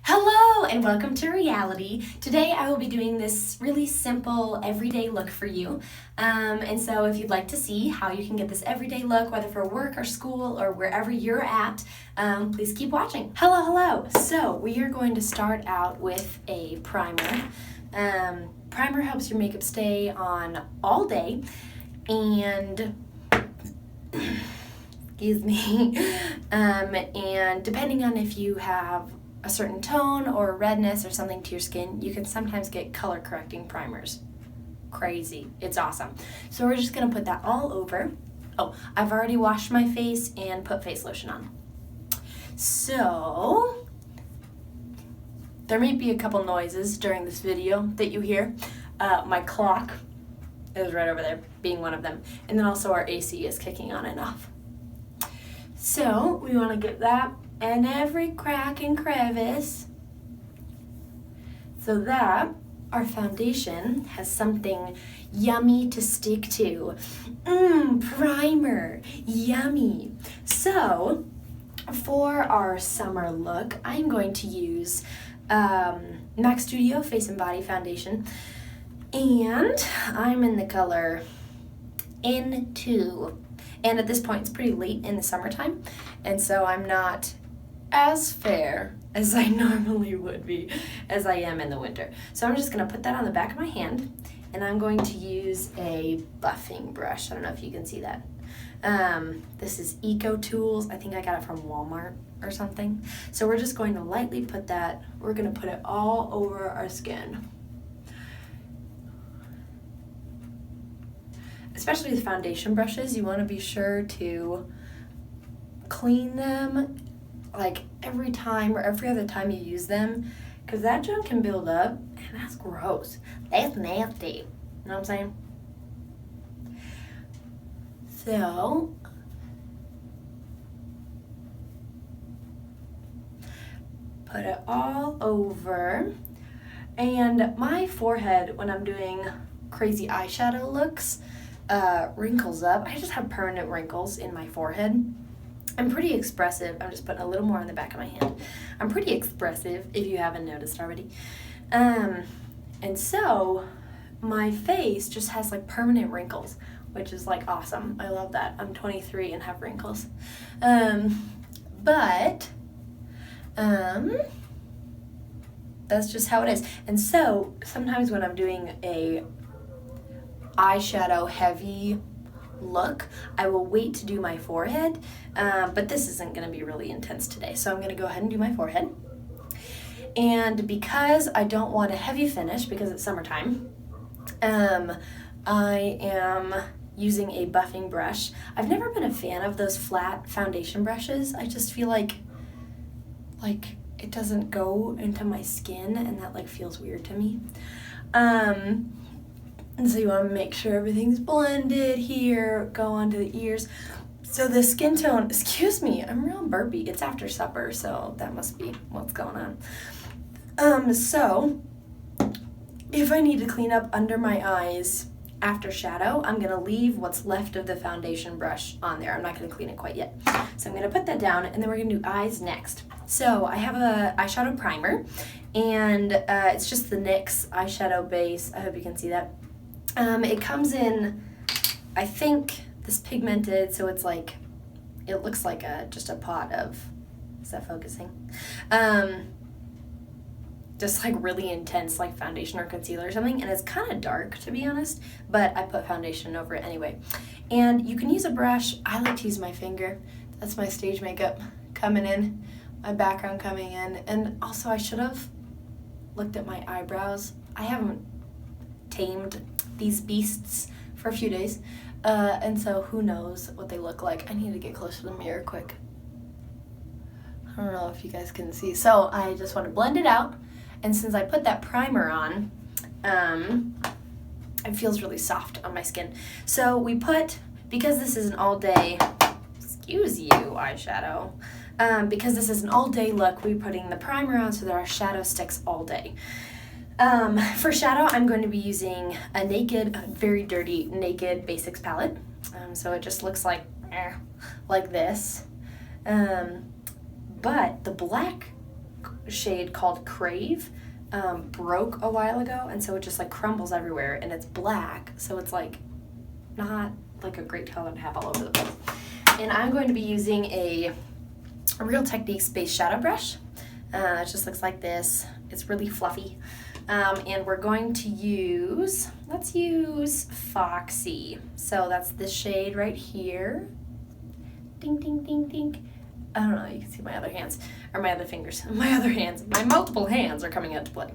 Hello and welcome to reality. Today I will be doing this really simple everyday look for you. And so if you'd like to see how you can get this everyday look, whether for work or school or wherever you're at, please keep watching. Hello. So we are going to start out with a primer. Primer helps your makeup stay on all day and excuse me. And depending on if you have a certain tone or redness or something to your skin, you can sometimes get color correcting primers. Crazy. It's awesome. So we're just going to put that all over. Oh, I've already washed my face and put face lotion on. So there may be a couple noises during this video that you hear. My clock is right over there, being one of them. And then also our AC is kicking on and off. So we want to get that in every crack and crevice so that our foundation has something yummy to stick to. Primer, yummy. So for our summer look, I'm going to use MAC Studio Face and Body Foundation, and I'm in the color N2. And at this point, it's pretty late in the summertime, and so I'm not as fair as I normally would be as I am in the winter. So I'm just going to put that on the back of my hand, and I'm going to use a buffing brush. I don't know if you can see that. This is Eco Tools. I think I got it from Walmart or something. So we're just going to lightly put that. We're going to put it all over our skin. Especially with foundation brushes, you want to be sure to clean them like every time or every other time you use them, because that junk can build up, and that's gross. That's nasty. You know what I'm saying? So put it all over. And my forehead, when I'm doing crazy eyeshadow looks, wrinkles up. I just have permanent wrinkles in my forehead. I'm pretty expressive. I'm just putting a little more on the back of my hand. I'm pretty expressive, if you haven't noticed already. And so my face just has like permanent wrinkles, which is like awesome. I love that. I'm 23 and have wrinkles. But that's just how it is. And so sometimes when I'm doing a eyeshadow heavy look, I will wait to do my forehead, but this isn't going to be really intense today, so I'm going to go ahead and do my forehead. And because I don't want a heavy finish because it's summertime, I am using a buffing brush. I've never been a fan of those flat foundation brushes. I just feel like it doesn't go into my skin, and that like feels weird to me. And so you want to make sure everything's blended here, go onto the ears. So the skin tone, excuse me, I'm real burpy. It's after supper, so that must be what's going on. So if I need to clean up under my eyes after shadow, I'm going to leave what's left of the foundation brush on there. I'm not going to clean it quite yet. So I'm going to put that down, and then we're going to do eyes next. So I have a eyeshadow primer, and it's just the NYX eyeshadow base. I hope you can see that. It comes in, I think, this pigmented, so it's like, it looks like just a pot of, is that focusing? Just like really intense like foundation or concealer or something, and it's kind of dark, to be honest, but I put foundation over it anyway. And you can use a brush. I like to use my finger. That's my stage makeup coming in, my background coming in, and also I should have looked at my eyebrows. I haven't tamed these beasts for a few days, and so who knows what they look like. I need to get closer to the mirror quick. I don't know if you guys can see. So I just want to blend it out, and since I put that primer on, it feels really soft on my skin. So we put, because this is an all day, excuse you, eyeshadow, because this is an all day look, we're putting the primer on so that our shadow sticks all day. For shadow, I'm going to be using a Naked, very dirty Naked Basics palette. So it just looks like this. But the black shade called Crave broke a while ago, and so it just like crumbles everywhere, and it's black, so it's like not like a great color to have all over the place. And I'm going to be using a Real Techniques Space Shadow Brush. It just looks like this. It's really fluffy. And we're going to use, let's use Foxy. So that's this shade right here. Ding, ding, ding, ding. I don't know, you can see my other hands, or my other fingers. My other hands, my multiple hands are coming out to play.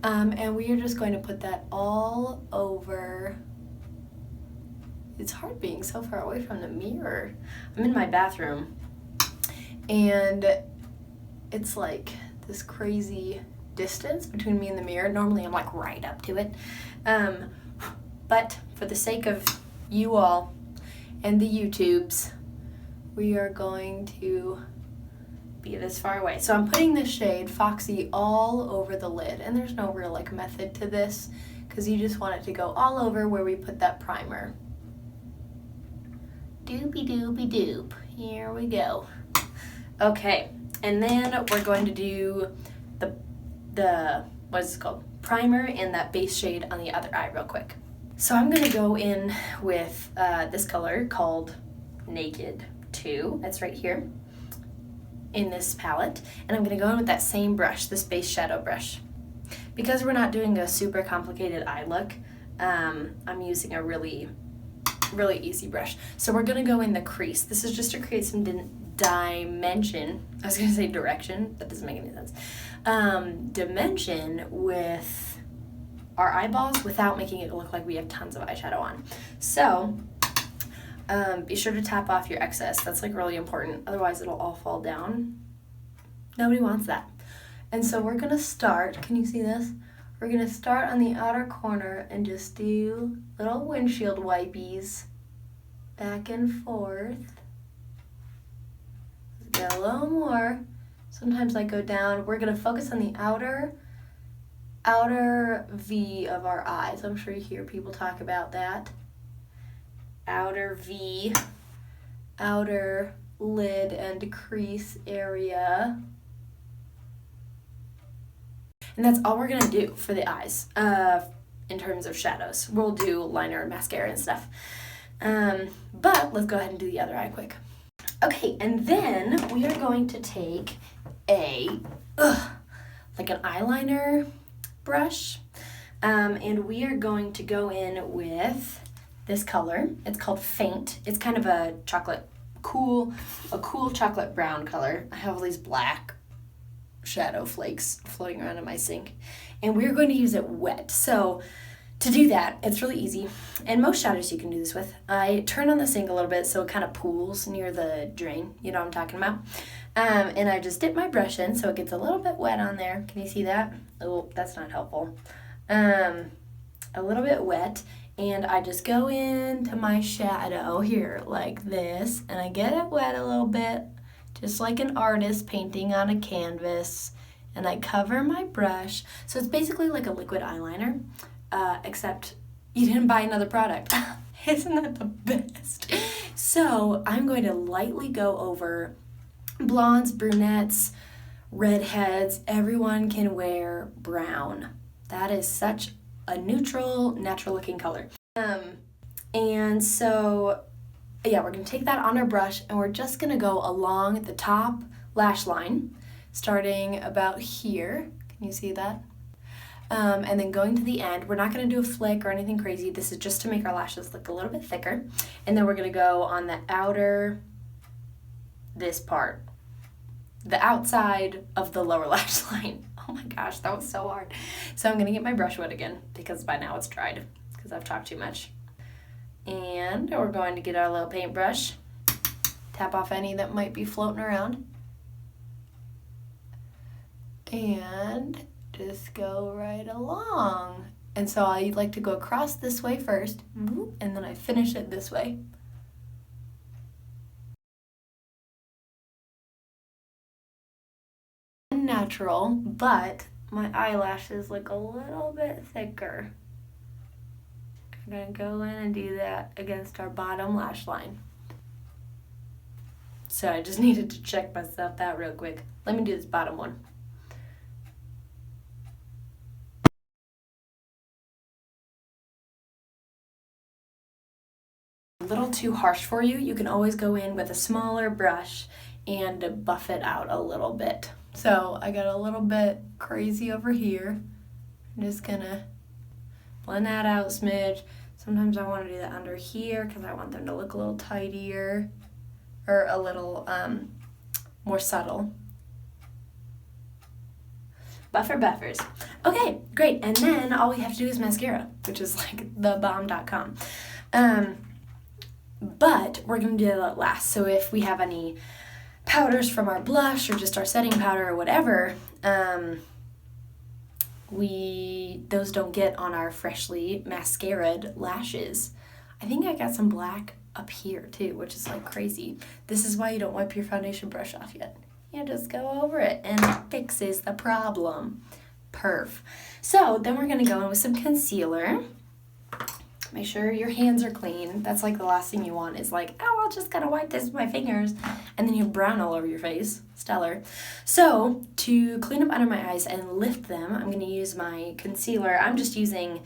And we are just going to put that all over. It's hard being so far away from the mirror. I'm in my bathroom, and it's like this crazy distance between me and the mirror. Normally I'm like right up to it. But for the sake of you all and the YouTubes, we are going to be this far away. So I'm putting this shade, Foxy, all over the lid. And there's no real like method to this, because you just want it to go all over where we put that primer. Doopy doopy doop. Here we go. Okay, and then we're going to do the what is it called? Primer and that base shade on the other eye real quick. So I'm gonna go in with this color called Naked 2. It's right here in this palette. And I'm gonna go in with that same brush, this base shadow brush. Because we're not doing a super complicated eye look, I'm using a really easy brush. So we're gonna go in the crease. This is just to create some dimension. I was gonna say direction, that doesn't make any sense. Dimension with our eyeballs without making it look like we have tons of eyeshadow on. So be sure to tap off your excess. That's like really important. Otherwise it'll all fall down. Nobody wants that. And so we're gonna start, can you see this? We're gonna start on the outer corner and just do little windshield wipies back and forth. Let's go a little more. Sometimes I go down. We're gonna focus on the outer V of our eyes. I'm sure you hear people talk about that. Outer V, outer lid and crease area. And that's all we're gonna do for the eyes in terms of shadows. We'll do liner and mascara and stuff. But let's go ahead and do the other eye quick. Okay, and then we are going to take like an eyeliner brush, and we are going to go in with this color. It's called Faint. It's kind of a cool chocolate brown color. I have all these black shadow flakes floating around in my sink, and we're going to use it wet. So to do that, it's really easy, and most shadows you can do this with. I turn on the sink a little bit so it kind of pools near the drain, you know what I'm talking about, and I just dip my brush in so it gets a little bit wet on there. Can you see that? Oh, that's not helpful. A little bit wet, and I just go into my shadow here like this, and I get it wet a little bit, just like an artist painting on a canvas, and I cover my brush. So it's basically like a liquid eyeliner, except you didn't buy another product. Isn't that the best? So I'm going to lightly go over blondes, brunettes, redheads. Everyone can wear brown. That is such a neutral, natural looking color. And so yeah, we're gonna take that on our brush, and we're just gonna go along the top lash line, starting about here. Can you see that? And then going to the end. We're not gonna do a flick or anything crazy. This is just to make our lashes look a little bit thicker. And then we're gonna go on the outer, this part, the outside of the lower lash line. Oh my gosh, that was so hard. So I'm gonna get my brush wet again, because by now it's dried, because I've talked too much. And we're going to get our little paintbrush, tap off any that might be floating around, and just go right along. And so I like to go across this way first, and then I finish it this way. Natural, but my eyelashes look a little bit thicker. I'm gonna go in and do that against our bottom lash line. So I just needed to check myself out real quick. Let me do this bottom one. little too harsh for you, you can always go in with a smaller brush and buff it out a little bit. So I got a little bit crazy over here. I'm just gonna blend that out a smidge. Sometimes I want to do that under here because I want them to look a little tidier or a little more subtle. Buffers. Okay, great. And then all we have to do is mascara, which is like thebomb.com. But we're going to do that last. So if we have any powders from our blush or just our setting powder or whatever, those don't get on our freshly mascaraed lashes. I think I got some black up here too, which is like crazy. This is why you don't wipe your foundation brush off yet. You just go over it and it fixes the problem. Perf. So then we're gonna go in with some concealer. Make sure your hands are clean. That's like the last thing you want is like, oh, I'll just gotta wipe this with my fingers. And then you have brown all over your face. Stellar. So to clean up under my eyes and lift them, I'm gonna use my concealer. I'm just using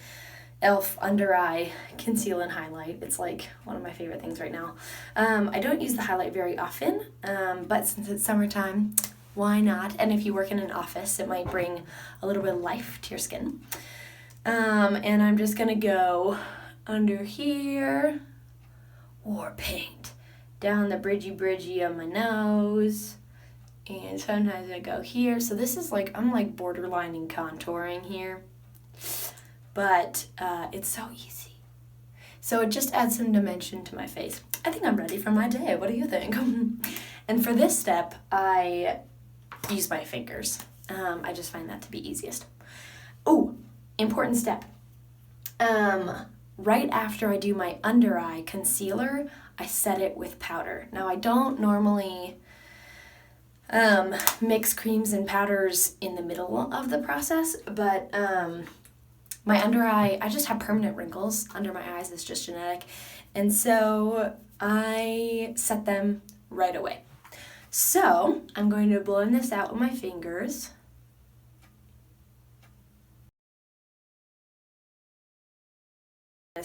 e.l.f. Under Eye Conceal and Highlight. It's like one of my favorite things right now. I don't use the highlight very often, but since it's summertime, why not? And if you work in an office, it might bring a little bit of life to your skin. And I'm just gonna go under here, war paint, down the bridgy of my nose, and sometimes I go here. So this is like, I'm like borderlining contouring here, but it's so easy. So it just adds some dimension to my face. I think I'm ready for my day. What do you think? And for this step, I use my fingers. I just find that to be easiest. Oh, important step. Right after I do my under eye concealer, I set it with powder. Now I don't normally mix creams and powders in the middle of the process, but my under eye, I just have permanent wrinkles under my eyes. It's just genetic. And so I set them right away. So I'm going to blend this out with my fingers.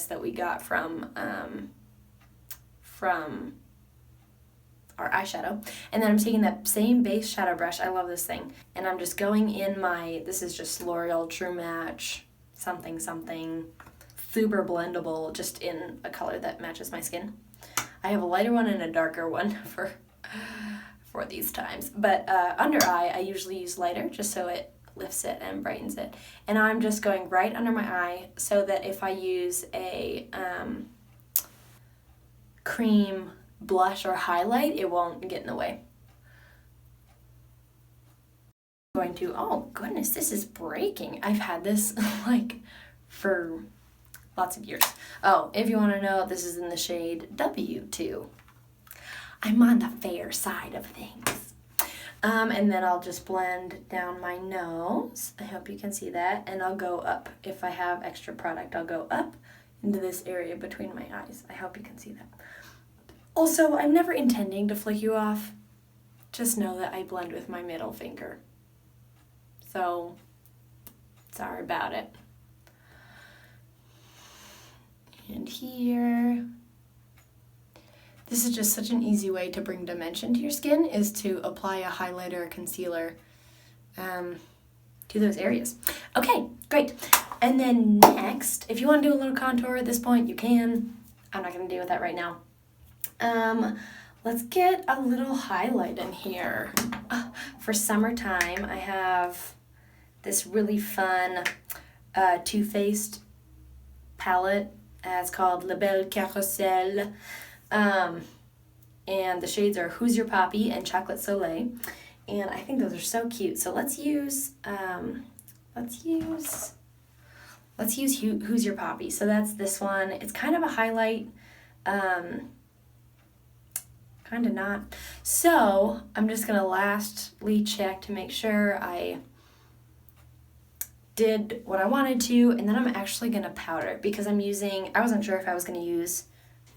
That we got from our eyeshadow, and then I'm taking that same base shadow brush, I love this thing, and I'm just going in my, this is just L'Oreal True Match something super blendable, just in a color that matches my skin. I have a lighter one and a darker one for these times, but under eye I usually use lighter just so it lifts it and brightens it. And I'm just going right under my eye so that if I use a cream blush or highlight, it won't get in the way. I'm going to, oh goodness, this is breaking. I've had this like for lots of years. Oh, if you want to know, this is in the shade W2. I'm on the fair side of things. And then I'll just blend down my nose. I hope you can see that. And I'll go up. If I have extra product, I'll go up into this area between my eyes. I hope you can see that. Also, I'm never intending to flick you off. Just know that I blend with my middle finger. So, sorry about it. And here. This is just such an easy way to bring dimension to your skin, is to apply a highlighter or concealer to those areas. Okay, great. And then next, if you want to do a little contour at this point, you can. I'm not going to deal with that right now. Let's get a little highlight in here. For summertime, I have this really fun Too Faced palette. It's called La Belle Carousel. And the shades are Who's Your Poppy and Chocolate Soleil, and I think those are so cute. So let's use Who's Your Poppy. So that's this one. It's kind of a highlight, kind of not. So I'm just gonna lastly check to make sure I did what I wanted to, and then I'm actually gonna powder because I wasn't sure if I was gonna use,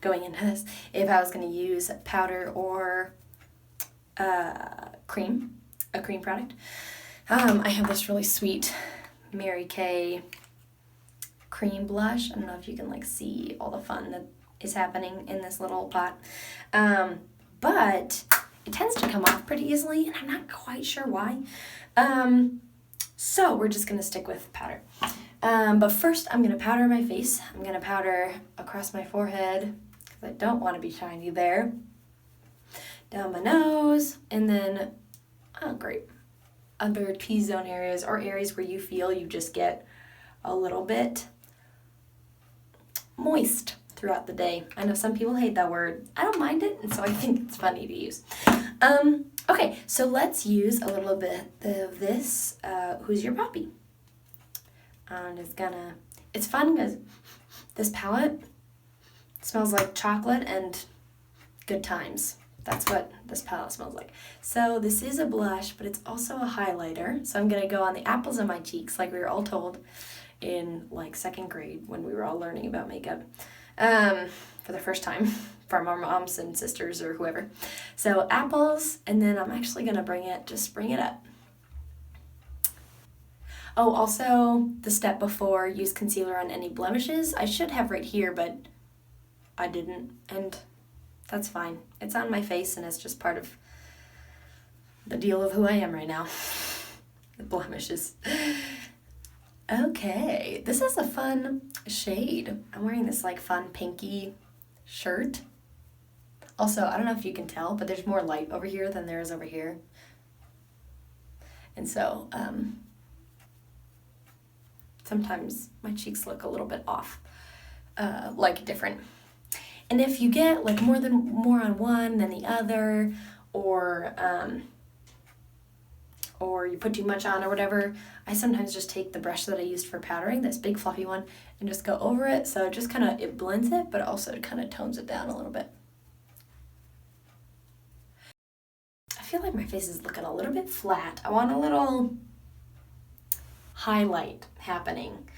going into this, if I was going to use powder or a cream product. I have this really sweet Mary Kay cream blush. I don't know if you can like see all the fun that is happening in this little pot. But it tends to come off pretty easily, and I'm not quite sure why. So we're just going to stick with powder. But first, I'm going to powder my face. I'm going to powder across my forehead, because I don't want to be shiny there. Down my nose, and then, oh great, under T-zone areas, or areas where you feel you just get a little bit moist throughout the day. I know some people hate that word. I don't mind it, and so I think it's funny to use. Okay, so let's use a little bit of this, Who's Your Poppy? I'm just gonna, it's fun because this palette smells like chocolate and good times. That's what this palette smells like. So this is a blush, but it's also a highlighter. So I'm gonna go on the apples of my cheeks, like we were all told in like second grade when we were all learning about makeup for the first time from our moms and sisters or whoever. So apples, and then I'm actually gonna bring it up. Oh, also the step before, use concealer on any blemishes. I should have right here, but I didn't, and that's fine. It's on my face, and it's just part of the deal of who I am right now. The blemishes. Okay, this is a fun shade. I'm wearing this like fun pinky shirt. Also, I don't know if you can tell, but there's more light over here than there is over here. And so, sometimes my cheeks look a little bit off, like different. And if you get like more on one than the other, or you put too much on or whatever, I sometimes just take the brush that I used for powdering, this big fluffy one, and just go over it. So it just kind of, it blends it, but also it kind of tones it down a little bit. I feel like my face is looking a little bit flat. I want a little highlight happening.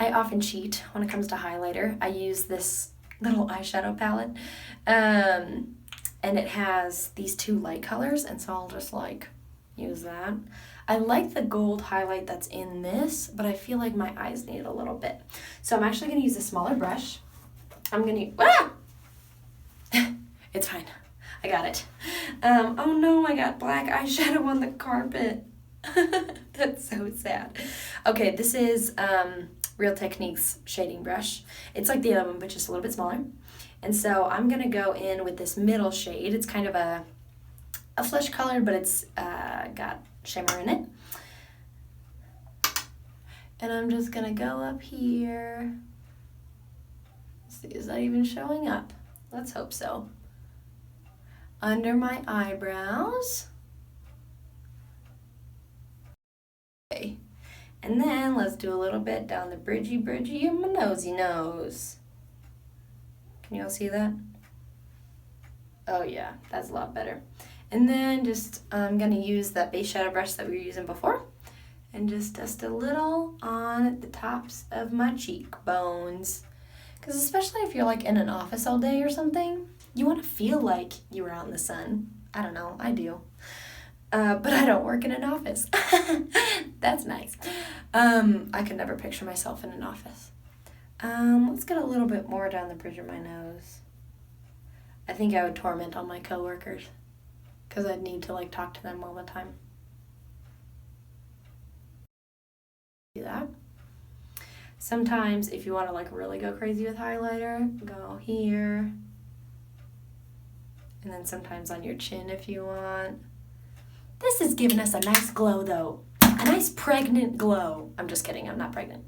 I often cheat when it comes to highlighter. I use this little eyeshadow palette, and it has these two light colors, and so I'll just like use that. I like the gold highlight that's in this, but I feel like my eyes need a little bit. So I'm actually going to use a smaller brush. I'm going to, it's fine. I got it. Oh no, I got black eyeshadow on the carpet. That's so sad. Okay, this is Real Techniques shading brush. It's like the other one, but just a little bit smaller. And so I'm going to go in with this middle shade. It's kind of a flesh color, but it's got shimmer in it. And I'm just going to go up here. Let's see, is that even showing up? Let's hope so. Under my eyebrows. Okay. And then let's do a little bit down the bridgy of my nosy nose. Can you all see that? Oh yeah, that's a lot better. And then just, I'm going to use that base shadow brush that we were using before, and just dust a little on the tops of my cheekbones. Because especially if you're like in an office all day or something, you want to feel like you were out in the sun. I don't know, I do. But I don't work in an office. That's nice. I could never picture myself in an office. Let's get a little bit more down the bridge of my nose. I think I would torment all my coworkers, because I'd need to like talk to them all the time. Do that. Sometimes if you want to like really go crazy with highlighter, go here. And then sometimes on your chin if you want. This is giving us a nice glow though. A nice pregnant glow. I'm just kidding, I'm not pregnant.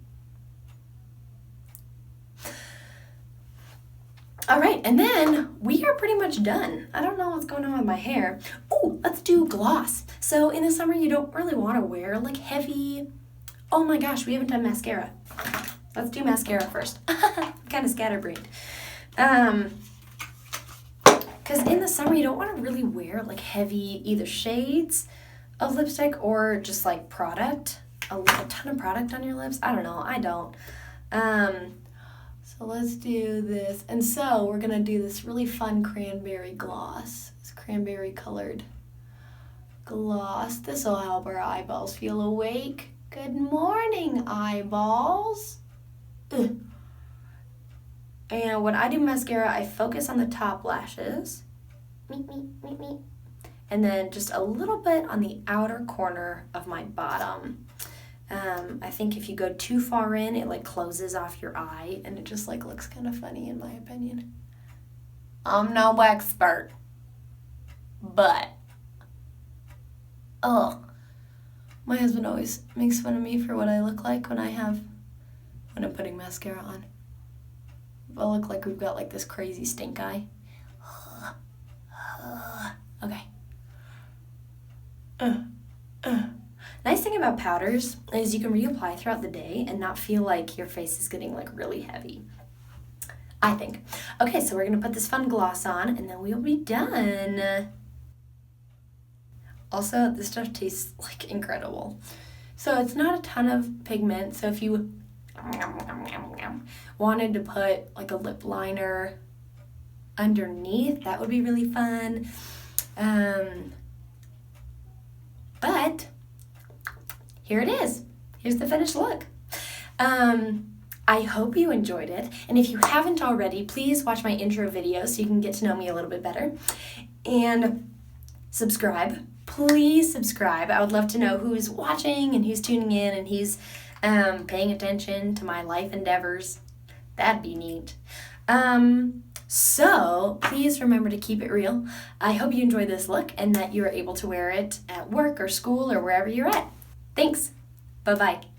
All right, and then we are pretty much done. I don't know what's going on with my hair. Oh, let's do gloss. So in the summer, you don't really want to wear like heavy, oh my gosh, we haven't done mascara. Let's do mascara first. Kind of scatterbrained. Because in the summer, you don't want to really wear like heavy either shades of lipstick or just like product, a ton of product on your lips. I don't know, I don't. So let's do this. And so we're going to do this really fun cranberry gloss. This cranberry colored gloss. This will help our eyeballs feel awake. Good morning, eyeballs. Ugh. And when I do mascara, I focus on the top lashes. And then just a little bit on the outer corner of my bottom. I think if you go too far in, it like closes off your eye and it just like looks kind of funny in my opinion. I'm no expert, but my husband always makes fun of me for what I look like when I'm putting mascara on. I look like we've got like this crazy stink eye. Okay. Nice thing about powders is you can reapply throughout the day and not feel like your face is getting like really heavy, I think. Okay, so we're gonna put this fun gloss on and then we'll be done. Also, this stuff tastes like incredible. So it's not a ton of pigment, so if you wanted to put like a lip liner underneath, that would be really fun. But here it is. Here's the finished look. I hope you enjoyed it. And if you haven't already, please watch my intro video so you can get to know me a little bit better. And subscribe. Please subscribe. I would love to know who's watching and who's tuning in and who's paying attention to my life endeavors. That'd be neat. So please remember to keep it real. I hope you enjoyed this look and that you are able to wear it at work or school or wherever you're at. Thanks. Bye-bye.